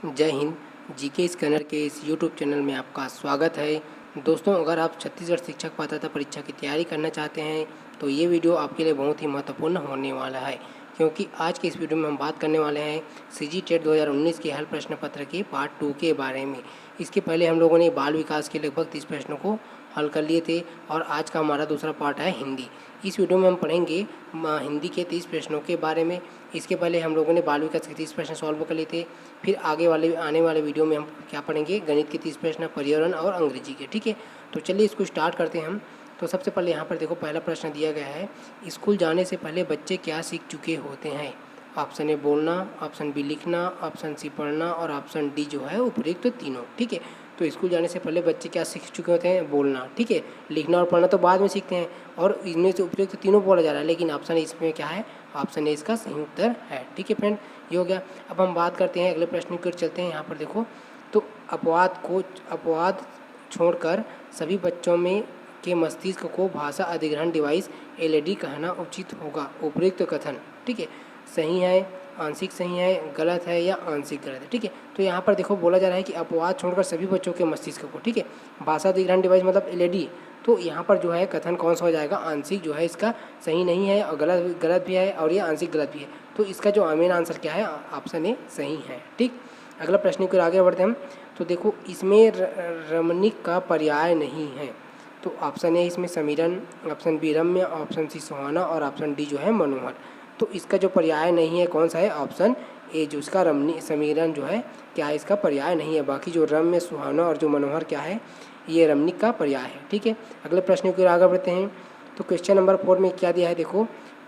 जय Hind. GK scanner के इस यूट्यूब चैनल में आपका स्वागत है। दोस्तों, अगर आप छत्तीसगढ़ शिक्षक पात्रता परीक्षा की तैयारी करना चाहते हैं तो ये वीडियो आपके लिए बहुत ही महत्वपूर्ण होने वाला है, क्योंकि आज के इस वीडियो में हम बात करने वाले हैं सीजी टेट 2019 के हल प्रश्न पत्र के पार्ट 2 के बारे में। इसके पहले हम लोगों ने बाल विकास के लगभग 30 प्रश्नों को हल कर लिए थे और आज का हमारा दूसरा पार्ट है हिंदी। इस वीडियो में हम पढ़ेंगे हिंदी के 30 प्रश्नों के बारे में। इसके पहले हम लोगों ने बाल विकास के 30 प्रश्न सॉल्व कर लिए थे। फिर आने वाले वीडियो में हम क्या पढ़ेंगे, गणित के 30 प्रश्न, पर्यावरण और अंग्रेजी के। ठीक है, तो चलिए इसको स्टार्ट करते हैं हम। तो सबसे पहले यहाँ पर देखो, पहला प्रश्न दिया गया है, स्कूल जाने से पहले बच्चे क्या सीख चुके होते हैं। ऑप्शन ए बोलना, ऑप्शन बी लिखना, ऑप्शन सी पढ़ना और ऑप्शन डी जो है उपयुक्त तीनों। ठीक है, तो स्कूल जाने से पहले बच्चे क्या सीख चुके होते हैं, बोलना। ठीक है, लिखना और पढ़ना तो बाद में सीखते हैं और इनमें से उपयुक्त तीनों बोला जा रहा है, लेकिन ऑप्शन इसमें क्या है, ऑप्शन ए इसका सही उत्तर है। ठीक है फ्रेंड, ये हो गया। अब हम बात करते हैं अगले प्रश्न की ओर चलते हैं। यहाँ पर देखो, तो अपवाद छोड़कर सभी बच्चों में के मस्तिष्क को भाषा अधिग्रहण डिवाइस एलईडी कहना उचित होगा। उपयुक्त कथन, ठीक है, सही है, आंशिक सही है, गलत है या आंशिक गलत है। ठीक है, तो यहाँ पर देखो बोला जा रहा है कि अपवाद छोड़कर सभी बच्चों के मस्तिष्क को, ठीक है, भाषा अधिग्रहण डिवाइस मतलब एलईडी। तो यहाँ पर जो है कथन कौन सा हो जाएगा, आंशिक जो है इसका सही नहीं है और गलत भी है और ये आंशिक गलत भी है। तो इसका जो मेन आंसर क्या है, ऑप्शन ए सही है। ठीक, अगला प्रश्न की ओर आगे बढ़ते हम। तो देखो, इसमें रमणीक का पर्याय नहीं है। तो ऑप्शन ए इसमें समीरन, ऑप्शन बी रम्य, ऑप्शन सी सुहाना और ऑप्शन डी जो है मनोहर। तो इसका जो पर्याय नहीं है कौन सा है, ऑप्शन ए, जो इसका समीरन जो है क्या है, इसका पर्याय नहीं है। बाकी जो रम्य, सुहाना और जो मनोहर क्या है, ये रमणीक का पर्याय है। ठीक है, अगले प्रश्न की ओर आगे बढ़ते हैं। तो क्वेश्चन नंबर 4 में क्या दिया है, देखो,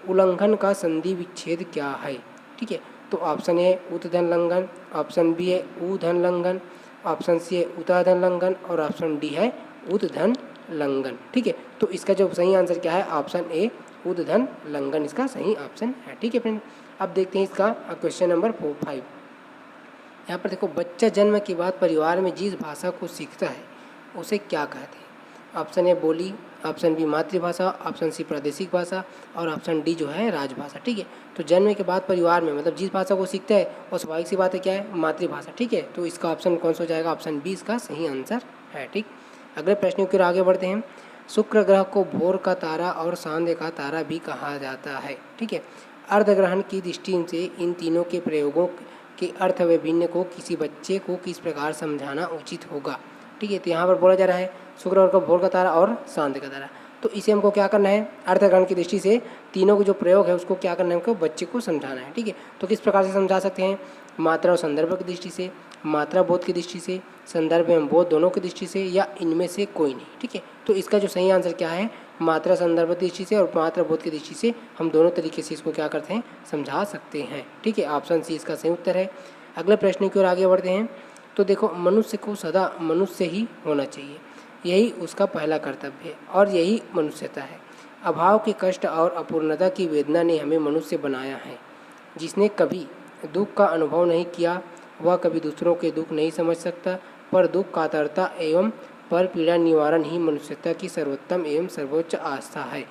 उल्लंघन का संधि विच्छेद क्या है। ठीक है, तो ऑप्शन ए उतधन लंघन, ऑप्शन बी है उधन लंघन, ऑप्शन सी है उताधन लंघन और ऑप्शन डी है उतधन लंघन। ठीक है, तो इसका जो सही आंसर क्या है, ऑप्शन ए उद्धन लंघन इसका सही ऑप्शन है। ठीक है फ्रेंड, अब देखते हैं इसका क्वेश्चन नंबर 5। यहाँ पर देखो, बच्चा जन्म के बाद परिवार में जिस भाषा को सीखता है उसे क्या कहते हैं। ऑप्शन ए बोली, ऑप्शन बी मातृभाषा, ऑप्शन सी प्रादेशिक भाषा और ऑप्शन डी जो है राजभाषा। ठीक है, तो जन्म के बाद परिवार में मतलब जिस भाषा को सीखता है और स्वाभाविक सी बात है क्या है, मातृभाषा। ठीक है, तो इसका ऑप्शन कौन सा हो जाएगा, ऑप्शन बी इसका सही आंसर है। ठीक, अगले प्रश्न की ओर आगे बढ़ते हैं। शुक्र ग्रह को भोर का तारा और सांध्य का तारा भी कहा जाता है। ठीक है, अर्धग्रहण की दृष्टि से इन तीनों के प्रयोगों के अर्थ विभिन्न को किसी बच्चे को किस प्रकार समझाना उचित होगा। ठीक है, तो यहाँ पर बोला जा रहा है शुक्र ग्रह को भोर का तारा और सांध्य का तारा। तो इसे हमको क्या करना है, अर्थग्रहण की दृष्टि से तीनों के जो प्रयोग है उसको क्या करना है, हमको बच्चे को समझाना है। ठीक है, तो किस प्रकार से समझा सकते हैं, मात्रा और संदर्भ की दृष्टि से, मात्रा बोध की दृष्टि से, संदर्भ एवं बोध दोनों की दृष्टि से, या इनमें से कोई नहीं। ठीक है, तो इसका जो सही आंसर क्या है, मात्रा संदर्भ की दृष्टि से और मात्रा बोध की दृष्टि से हम दोनों तरीके से इसको क्या करते हैं, समझा सकते हैं। ठीक है, ऑप्शन सी इसका सही उत्तर है। अगले प्रश्न की ओर आगे बढ़ते हैं। तो देखो, मनुष्य को सदा मनुष्य ही होना चाहिए, यही उसका पहला कर्तव्य है और यही मनुष्यता है। अभाव के कष्ट और अपूर्णता की वेदना ने हमें मनुष्य बनाया है। जिसने कभी दुख का अनुभव नहीं किया वह कभी दूसरों के दुख नहीं समझ सकता, पर दुख कातरता एवं पर पीड़ा निवारण ही मनुष्यता की सर्वोत्तम एवं सर्वोच्च आस्था है।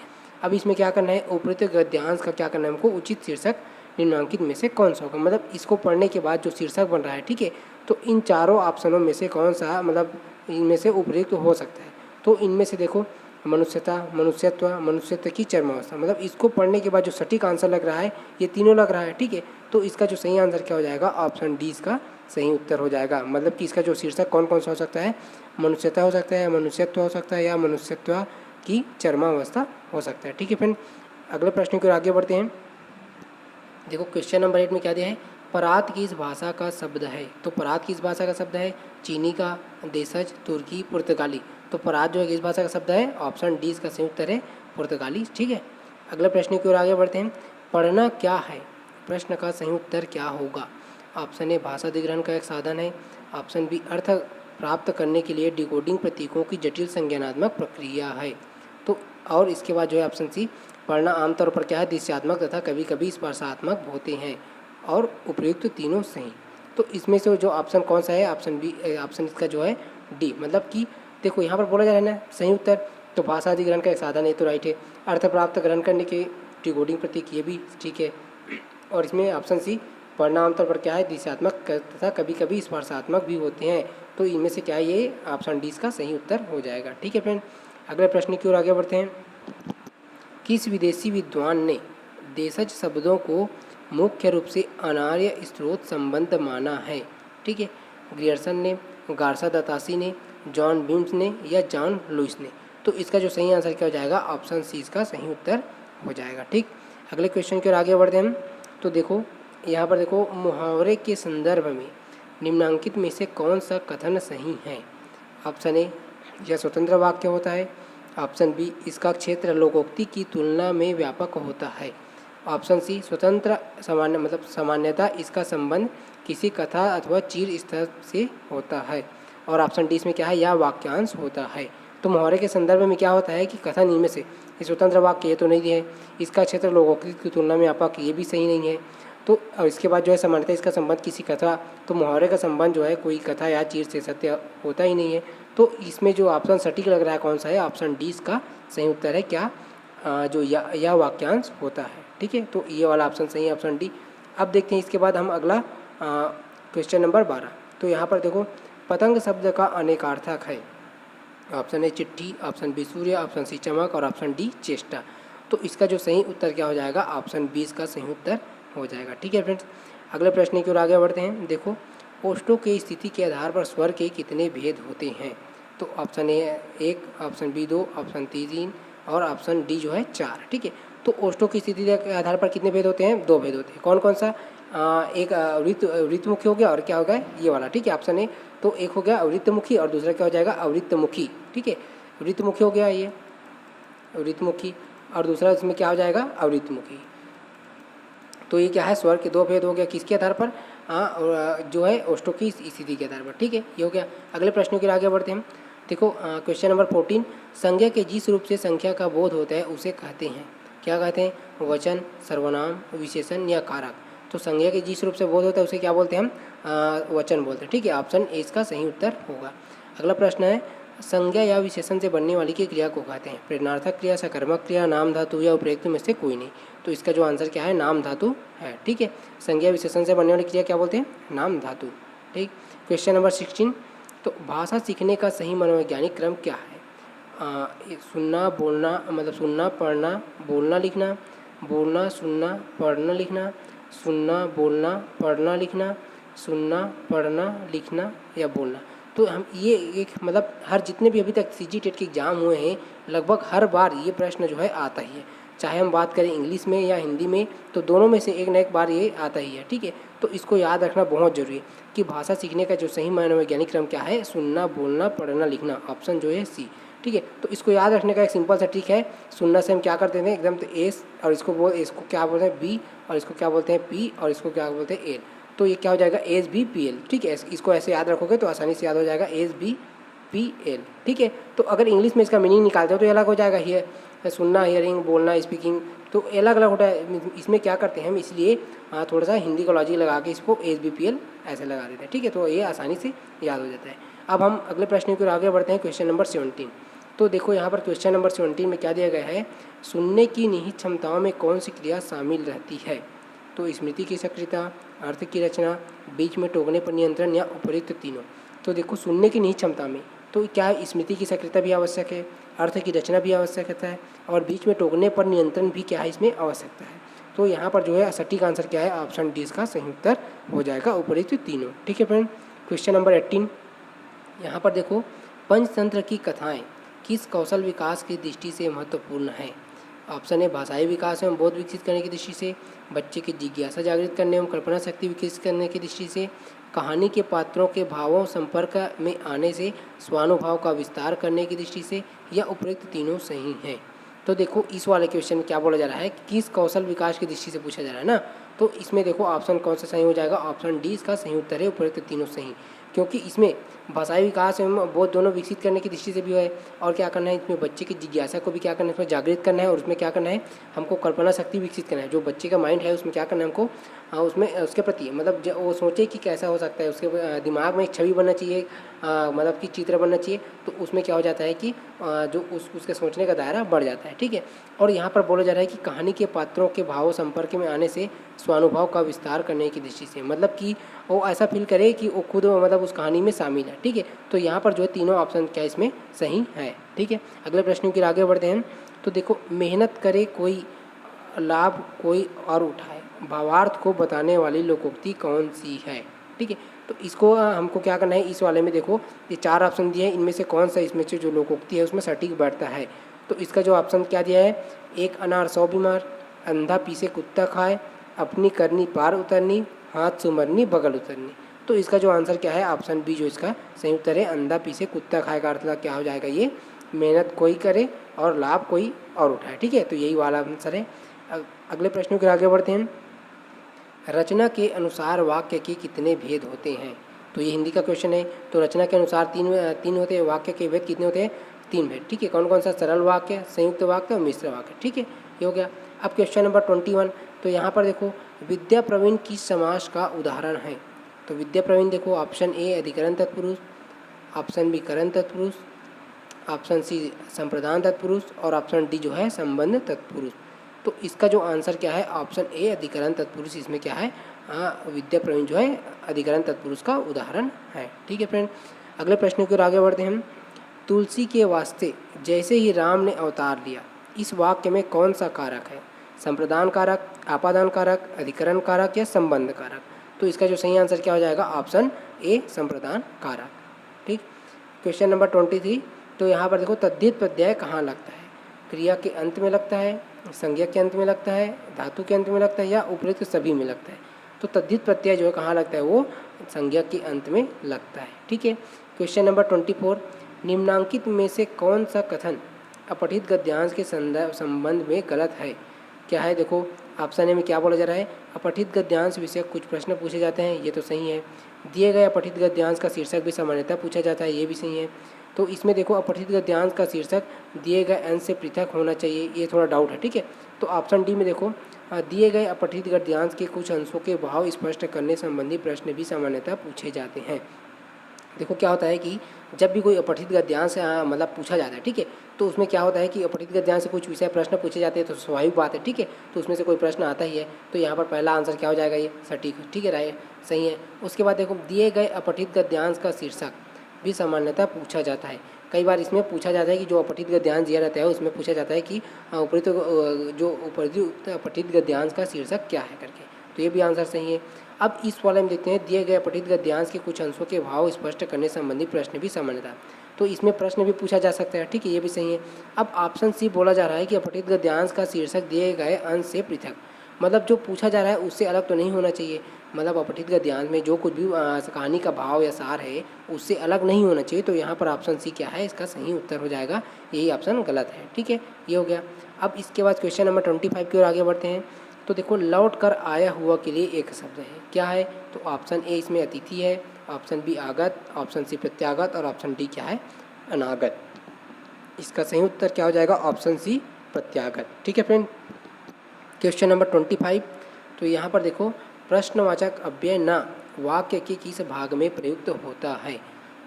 अब इसमें क्या करना है, उपरोक्त गद्यांश का क्या करना है हमको, उचित शीर्षक निम्नलिखित में से कौन सा होगा। मतलब इसको पढ़ने के बाद जो शीर्षक बन रहा है, ठीक है, तो इन चारों ऑप्शनों में से कौन सा मतलब इनमें से उपयुक्त हो सकता है। तो इनमें से देखो, मनुष्यता, मनुष्यत्व, मनुष्यत्व की चरमावस्था, मतलब इसको पढ़ने के बाद जो सटीक आंसर लग रहा है ये तीनों लग रहा है। ठीक है, तो इसका जो सही आंसर क्या हो जाएगा, ऑप्शन डी इसका सही उत्तर हो जाएगा। मतलब कि इसका जो शीर्षक कौन कौन सा हो सकता है, मनुष्यता हो सकता है, मनुष्यत्व हो सकता है या मनुष्यत्व की चरमावस्था हो सकता है। ठीक है फ्रेंड, अगले प्रश्न की ओर आगे बढ़ते हैं। देखो, क्वेश्चन नंबर 8 में क्या दिया है, परात किस भाषा का शब्द है। तो परात किस भाषा का शब्द है, चीनी का, देशज, तुर्की, पुर्तगाली। तो परात जो है किस भाषा का शब्द है, ऑप्शन डी इसका सही उत्तर है, पुर्तगाली। ठीक है, अगले प्रश्न की ओर आगे बढ़ते हैं। पढ़ना क्या है, प्रश्न का सही उत्तर क्या होगा। ऑप्शन ए भाषा अधिग्रहण का एक साधन है, ऑप्शन बी अर्थ प्राप्त करने के लिए डिकोडिंग प्रतीकों की जटिल संज्ञानात्मक प्रक्रिया है। तो और इसके बाद जो है ऑप्शन सी, पढ़ना आमतौर पर क्या है, दृश्यात्मक तथा कभी कभी स्पर्शात्मक होते हैं और उपयुक्त तीनों सही। तो इसमें से जो ऑप्शन कौन सा है, ऑप्शन बी, ऑप्शन इसका जो है डी। मतलब कि देखो यहाँ पर बोला जा रहा है ना सही उत्तर, तो भाषा अधिग्रहण का एक साधन है तो राइट है, अर्थ प्राप्त ग्रहण करने के डिकोडिंग प्रतीक ये भी ठीक है, और इसमें ऑप्शन सी पढ़ना आमतौर पर क्या है, दिशात्मक तथा कभी कभी स्पर्शात्मक भी होते हैं। तो इनमें से क्या है, ये ऑप्शन डी इसका सही उत्तर हो जाएगा। ठीक है फ्रेंड, अगले प्रश्न की ओर आगे बढ़ते हैं। किस विदेशी विद्वान ने देशज शब्दों को मुख्य रूप से अनार्य स्रोत संबंध माना है? ठीक है, ग्रियर्सन ने, गार्सा दतासी ने, जॉन बीम्स ने या जॉन लुइस ने? तो इसका जो सही आंसर क्या हो जाएगा, ऑप्शन सी इसका सही उत्तर हो जाएगा। ठीक, अगले क्वेश्चन की ओर आगे बढ़ते हैं हम। तो देखो यहाँ पर देखो, मुहावरे के संदर्भ में निम्नांकित में से कौन सा कथन सही है? ऑप्शन ए, यह स्वतंत्र वाक्य होता है। ऑप्शन बी, इसका क्षेत्र लोकोक्ति की तुलना में व्यापक होता है। ऑप्शन सी, स्वतंत्र सामान्य मतलब सामान्यतः इसका संबंध किसी कथा अथवा चीर स्तर से होता है। और ऑप्शन डी इसमें क्या है, यह वाक्यांश होता है। तो मुहावरे के संदर्भ में क्या होता है कि कथन इनमें से ये स्वतंत्र वाक्य ये तो नहीं है, इसका क्षेत्र लोकोक्ति की तुलना में व्यापक ये भी सही नहीं है। तो और इसके बाद जो है सामान्यतः इसका संबंध किसी कथा, तो मुहावरे का संबंध जो है कोई कथा या चीर से सत्य होता ही नहीं है। तो इसमें जो ऑप्शन सटीक लग रहा है कौन सा है, ऑप्शन डी इसका सही उत्तर है। क्या जो यह वाक्यांश होता है। ठीक है, तो ये वाला ऑप्शन सही है, ऑप्शन डी। अब देखते हैं इसके बाद हम अगला क्वेश्चन नंबर 12। तो यहाँ पर देखो, पतंग शब्द का अनेकार्थक है। ऑप्शन ए चिट्ठी, ऑप्शन बी सूर्य, ऑप्शन सी चमक और ऑप्शन डी चेष्टा। तो इसका जो सही उत्तर क्या हो जाएगा, ऑप्शन बी इसका सही उत्तर हो जाएगा। ठीक है फ्रेंड्स, अगले प्रश्न की ओर आगे बढ़ते हैं। देखो, ओष्ठों की स्थिति के आधार पर स्वर के कितने भेद होते हैं? तो option A 1, option B 2, option 3 और ऑप्शन डी जो है 4। ठीक है, तो ओष्ठों की स्थिति के आधार पर कितने भेद होते हैं? 2 भेद होते हैं। कौन कौन सा? एक वृत्तमुखी हो गया और क्या होगा ये वाला। ठीक है, ऑप्शन ए, तो एक हो गया अवृत्तमुखी और दूसरा क्या हो जाएगा, अवृत्तमुखी। ठीक है, वृत्तमुखी हो गया ये वृत्तमुखी और दूसरा इसमें क्या हो जाएगा, अवृत्तमुखी। तो ये क्या है, स्वर के 2 भेद हो गया, किसके आधार पर, जो है ओष्ठों की स्थिति के आधार पर। ठीक है, ये हो गया। अगले प्रश्नों के आगे बढ़ते हैं। देखो क्वेश्चन नंबर 14, संज्ञा के जिस रूप से संख्या का बोध होता है उसे कहते हैं, क्या कहते हैं? वचन, सर्वनाम, विशेषण या कारक। तो संज्ञा के जिस रूप से बोध होता है उसे क्या बोलते हैं हम? वचन बोलते हैं। ठीक है, ऑप्शन ए इसका सही उत्तर होगा। अगला प्रश्न है, संज्ञा या विशेषण से बनने वाली की क्रिया को कहते हैं? प्रेरणार्थक क्रिया, सकर्मक क्रिया, नाम धातु या उपयुक्त में से कोई नहीं। तो इसका जो आंसर क्या है, नाम धातु है। ठीक है, संज्ञा विशेषण से बनने वाली क्रिया क्या बोलते हैं? नाम धातु। ठीक, क्वेश्चन नंबर 16, तो भाषा सीखने का सही मनोवैज्ञानिक क्रम क्या है? सुनना, बोलना, मतलब सुनना, पढ़ना, बोलना, लिखना, बोलना, सुनना, पढ़ना, लिखना, सुनना, बोलना, पढ़ना, लिखना, सुनना, पढ़ना, लिखना या बोलना। तो हम ये एक मतलब हर जितने भी अभी तक सीजी टेट के एग्ज़ाम हुए हैं लगभग हर बार ये प्रश्न जो है आता ही है, चाहे हम बात करें इंग्लिश में या हिंदी में, तो दोनों में से एक न एक बार ये आता ही है। ठीक है, तो इसको याद रखना बहुत ज़रूरी है कि भाषा सीखने का जो सही मनोवैज्ञानिक क्रम क्या है, सुनना, बोलना, पढ़ना, लिखना, ऑप्शन जो है सी। ठीक है, तो इसको याद रखने का एक सिंपल सा ट्रिक है, सुनना से हम क्या करते हैं एकदम तो एस, और इसको क्या बोलते हैं बी, और इसको क्या बोलते हैं पी, और इसको क्या बोलते हैं एल। तो ये क्या हो जाएगा, एस बी पी एल। ठीक है, इसको ऐसे याद रखोगे तो आसानी से याद हो जाएगा, एस बी पी एल। ठीक है, तो अगर इंग्लिश में इसका मीनिंग निकालते हो तो अलग हो जाएगा, हियर सुनना, हियरिंग, बोलना, स्पीकिंग, तो अलग अलग होता है। इसमें क्या करते हैं हम, इसलिए थोड़ा सा हिंदी का लॉजिक लगा के इसको एस बी पी एल ऐसे लगा देते हैं। ठीक है, तो ये आसानी से याद हो जाता है। अब हम अगले प्रश्न की ओर आगे बढ़ते हैं, क्वेश्चन नंबर 17। तो देखो यहाँ पर क्वेश्चन नंबर 17 में क्या दिया गया है, सुनने की निहित क्षमताओं में कौन सी क्रिया शामिल रहती है? तो स्मृति की सक्रियता, अर्थ की रचना, बीच में टोकने पर नियंत्रण या उपयुक्त तीनों। तो देखो सुनने की निहित क्षमता में तो क्या स्मृति की सक्रियता भी आवश्यक है, अर्थ की रचना भी आवश्यक है और बीच में टोकने पर नियंत्रण भी क्या है, इसमें आवश्यकता है। तो यहाँ पर जो है सटीक आंसर क्या है, ऑप्शन डी इसका सही उत्तर हो जाएगा, उपयुक्त तीनों। ठीक है फ्रेंड, क्वेश्चन नंबर 18 यहाँ पर देखो, पंचतंत्र की कथाएँ किस कौशल विकास की दृष्टि से महत्वपूर्ण है? ऑप्शन ए भाषाई विकास एवं बोध विकसित करने की दृष्टि से, बच्चे की जिज्ञासा जागृत करने एवं कल्पना शक्ति विकसित करने की दृष्टि से, कहानी के पात्रों के भावों संपर्क में आने से स्वानुभाव का विस्तार करने की दृष्टि से, या उपयुक्त तीनों सही हैं। तो देखो इस वाले क्वेश्चन में क्या बोला जा रहा है, किस कौशल विकास की दृष्टि से पूछा जा रहा है ना, तो इसमें देखो ऑप्शन कौन सा सही हो जाएगा, ऑप्शन डी इसका सही उत्तर है, उपयुक्त तीनों सही। क्योंकि इसमें भाषाई विकास एवं बोध दोनों विकसित करने की दृष्टि से भी है। और क्या करना है, इसमें बच्चे की जिज्ञासा को भी क्या करना है, इसमें जागृत करना है। और उसमें क्या करना है, हमको कल्पना शक्ति विकसित करना है। जो बच्चे का माइंड है उसमें क्या करना है हमको, उसमें उसके प्रति मतलब वो सोचे कि कैसा हो सकता है, उसके दिमाग में एक छवि बनना चाहिए, मतलब कि चित्र बनना चाहिए। तो उसमें क्या हो जाता है कि जो उसके सोचने का दायरा बढ़ जाता है। ठीक है। और यहाँ पर बोला जा रहा है कि कहानी के पात्रों के भाव संपर्क में आने से स्वानुभव का विस्तार करने की दृष्टि से, मतलब कि वो ऐसा फील करे कि वो खुद मतलब उस कहानी में शामिल है। ठीक है। तो यहाँ पर जो है तीनों ऑप्शन क्या इसमें सही है। ठीक है। अगले प्रश्न की ओर आगे बढ़ते हैं। तो देखो, मेहनत करे कोई लाभ कोई और उठाए, भावार्थ को बताने वाली लोकोक्ति कौन सी है। ठीक है। तो इसको हमको क्या करना है, इस वाले में देखो ये 4 ऑप्शन दिए हैं, इनमें से कौन सा इसमें से जो लोकोक्ति है उसमें सटीक बैठता है। तो इसका जो ऑप्शन क्या दिया है, एक अनार 100 बीमार, अंधा पीसे कुत्ता खाए, अपनी करनी पार उतरनी, हाथ सुमरनी बगल उतरनी। तो इसका जो आंसर क्या है, ऑप्शन बी जो इसका सही उत्तर है, अंधा पीसे कुत्ता खाए का अर्थ क्या हो जाएगा, ये मेहनत कोई करे और लाभ कोई और उठाए। ठीक है। तो यही वाला आंसर है। अगले प्रश्नों के आगे बढ़ते हैं। रचना के अनुसार वाक्य के कितने भेद होते हैं। तो ये हिंदी का क्वेश्चन है। तो रचना के अनुसार तीन होते हैं, वाक्य के भेद कितने होते हैं, 3 भेद। ठीक है। कौन कौन सा, सरल वाक्य, संयुक्त वाक्य और मिश्र वाक्य। ठीक है, ये हो गया। अब क्वेश्चन नंबर 21। तो यहाँ पर देखो, विद्या प्रवीण किस समास का उदाहरण है। तो विद्या प्रवीण देखो, ऑप्शन ए अधिकरण तत्पुरुष, ऑप्शन बी करण तत्पुरुष, ऑप्शन सी संप्रदान तत्पुरुष और ऑप्शन डी जो है संबंध तत्पुरुष। तो इसका जो आंसर क्या है, ऑप्शन ए अधिकरण तत्पुरुष इसमें क्या है, विद्या प्रवीण जो है अधिकरण तत्पुरुष का उदाहरण है। ठीक है फ्रेंड। अगले प्रश्न की ओर आगे बढ़ते हैं। तुलसी के वास्ते जैसे ही राम ने अवतार लिया, इस वाक्य में कौन सा कारक है, संप्रदान कारक, आपादान कारक, अधिकरण कारक या संबंध कारक। तो इसका जो सही आंसर क्या हो जाएगा, ऑप्शन ए संप्रदान कारक। ठीक। Question number 23। तो यहाँ पर देखो, तद्धित प्रत्यय कहाँ लगता है, क्रिया के अंत में लगता है, संज्ञा के अंत में लगता है, धातु के अंत में लगता है या उपयुक्त सभी में लगता है। तो तद्धित प्रत्यय जो है कहाँ लगता है, वो संज्ञा के अंत में लगता है। ठीक है। Question number 24। निम्नांकित में से कौन सा कथन अपठित गद्यांश के संबंध में गलत है। क्या है, देखो ऑप्शन ए में क्या बोला जा रहा है, अपठित गद्यांश विषय कुछ प्रश्न पूछे जाते हैं, ये तो सही है। दिए गए अपठित गद्यांश का शीर्षक भी सामान्यतः पूछा जाता है, ये भी सही है। तो इसमें देखो, अपठित गद्यांश का शीर्षक दिए गए अंश से पृथक होना चाहिए, ये थोड़ा डाउट है। ठीक है। तो ऑप्शन डी में देखो, दिए गए अपठित गद्यांश के कुछ अंशों के भाव स्पष्ट करने संबंधी प्रश्न भी सामान्यतः पूछे जाते हैं। देखो क्या होता है कि जब भी कोई अपठित गद्यांश मतलब पूछा जाता है, ठीक है, तो उसमें क्या होता है कि अपठित गद्यांश से कुछ विषय प्रश्न पूछे जाते हैं, तो स्वाभाविक बात है। ठीक है। तो उसमें से कोई प्रश्न आता ही है, तो यहाँ पर पहला आंसर क्या हो जाएगा, ये सटीक। ठीक है, राय सही है। उसके बाद देखो, दिए गए अपठित गद्यांश का शीर्षक भी सामान्यतः पूछा जाता है। कई बार इसमें पूछा जाता है कि जो अपठित गद्यांश दिया रहता है उसमें पूछा जाता है कि उपयुक्त अपठित गद्यांश का शीर्षक क्या है करके, तो ये भी आंसर सही है। अब इस वाले में देखते हैं, दिए गए अपठित गद्यांश के कुछ अंशों के भाव स्पष्ट करने संबंधी प्रश्न भी सामान्यतः, तो इसमें प्रश्न भी पूछा जा सकता है। ठीक है, ये भी सही है। अब ऑप्शन सी बोला जा रहा है कि अपठित गद्यांश का शीर्षक दिए गए अंश से पृथक, मतलब जो पूछा जा रहा है उससे अलग तो नहीं होना चाहिए। मतलब अपठित गद्यांश में जो कुछ भी कहानी का भाव या सार है उससे अलग नहीं होना चाहिए। तो यहाँ पर ऑप्शन सी क्या है, इसका सही उत्तर हो जाएगा, यही ऑप्शन गलत है। ठीक है, ये हो गया। अब इसके बाद क्वेश्चन नंबर 25 की ओर आगे बढ़ते हैं। तो देखो, लौट कर आया हुआ के लिए एक शब्द है, क्या है, तो ऑप्शन ए इसमें अतिथि है, ऑप्शन बी आगत, ऑप्शन सी प्रत्यागत और ऑप्शन डी क्या है, अनागत। इसका सही उत्तर क्या हो जाएगा, ऑप्शन सी प्रत्यागत। ठीक है फ्रेंड। Question number 25। तो यहाँ पर देखो, प्रश्नवाचक अव्यय न वाक्य के किस भाग में प्रयुक्त होता है।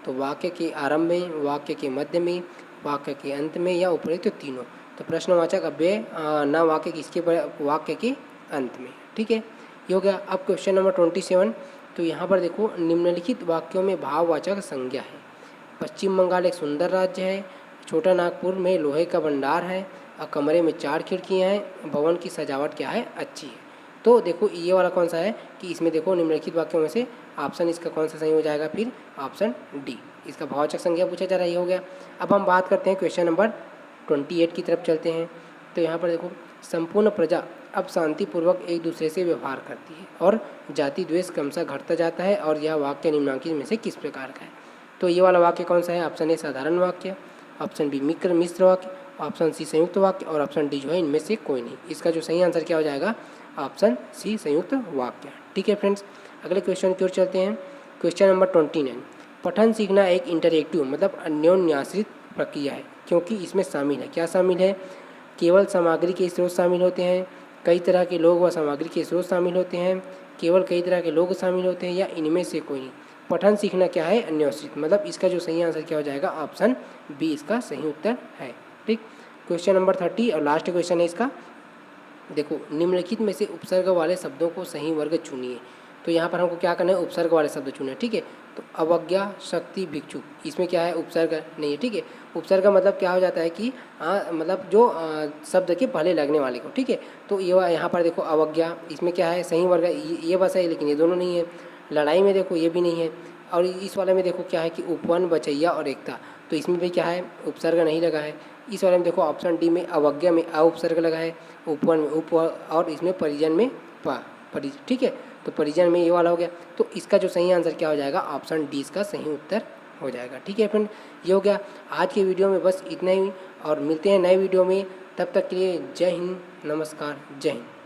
तो वाक्य के आरंभ में, वाक्य के मध्य में, वाक्य के अंत में या उपयुक्त तीनों। तो प्रश्नवाचक अव्यय न वाक्य किसके, वाक्य के अंत में। ठीक है, ये हो गया। अब क्वेश्चन नंबर 27। तो यहाँ पर देखो, निम्नलिखित वाक्यों में भाववाचक संज्ञा है। पश्चिम बंगाल एक सुंदर राज्य है, छोटा नागपुर में लोहे का भंडार है, और कमरे में 4 खिड़कियाँ हैं, भवन की सजावट क्या है, अच्छी है। तो देखो ये वाला कौन सा है कि इसमें देखो निम्नलिखित वाक्यों में से ऑप्शन इसका कौन सा सही हो जाएगा, फिर ऑप्शन डी, इसका भाववाचक संज्ञा पूछा जा रहा है, ये हो गया। अब हम बात करते हैं क्वेश्चन नंबर 28 की तरफ चलते हैं। तो यहाँ पर देखो, संपूर्ण प्रजा अब शांतिपूर्वक एक दूसरे से व्यवहार करती है और जाति द्वेष क्रमशः घटता जाता है, और यह वाक्य निम्नलिखित में से किस प्रकार का है। तो ये वाला वाक्य कौन सा है, ऑप्शन ए साधारण वाक्य, ऑप्शन बी मिश्र वाक्य, ऑप्शन सी संयुक्त वाक्य और ऑप्शन डी जो है इनमें से कोई नहीं। इसका जो सही आंसर क्या हो जाएगा, ऑप्शन सी संयुक्त वाक्य। ठीक है फ्रेंड्स। अगले क्वेश्चन की ओर चलते हैं। Question number 29। पठन सीखना एक इंटरेक्टिव मतलब अन्योन्याश्रित प्रक्रिया है, क्योंकि इसमें शामिल है, क्या शामिल है, केवल सामग्री के स्रोत शामिल होते हैं, कई तरह के लोग व सामग्री के स्रोत शामिल होते हैं, केवल कई तरह के लोग शामिल होते हैं, या इनमें से कोई नहीं। पठन सीखना क्या है, अन्योन्याश्रित, मतलब इसका जो सही आंसर क्या हो जाएगा, ऑप्शन बी इसका सही उत्तर है। ठीक, क्वेश्चन नंबर 30 और लास्ट क्वेश्चन है इसका। देखो, निम्नलिखित में से उपसर्ग वाले शब्दों को सही वर्ग चुनिए। तो यहाँ पर हमको क्या करना है, उपसर्ग वाले शब्द चुने। ठीक है, तो अवज्ञा, शक्ति, भिक्षु, इसमें क्या है, उपसर्ग नहीं है। ठीक है, उपसर्ग का मतलब क्या हो जाता है कि मतलब जो शब्द के पहले लगने वाले को। ठीक है, तो ये यहाँ पर देखो अवज्ञा, इसमें क्या है, सही वर्ग ये बस है, लेकिन ये दोनों नहीं है। लड़ाई में देखो ये भी नहीं है, और इस वाले में देखो क्या है कि उपवन, बचैया और एकता, तो इसमें भी क्या है, उपसर्ग नहीं लगा है। इस वाले में देखो ऑप्शन डी में अवज्ञा में अ उपसर्ग लगा है, उपवन में उप, और इसमें परिजन में प परिजन। ठीक है, तो परिजन में ये वाला हो गया। तो इसका जो सही आंसर क्या हो जाएगा, ऑप्शन डी इसका सही उत्तर हो जाएगा। ठीक है फ्रेंड, ये हो गया आज के वीडियो में, बस इतना ही, और मिलते हैं नए वीडियो में। तब तक के लिए जय हिंद, नमस्कार, जय हिंद।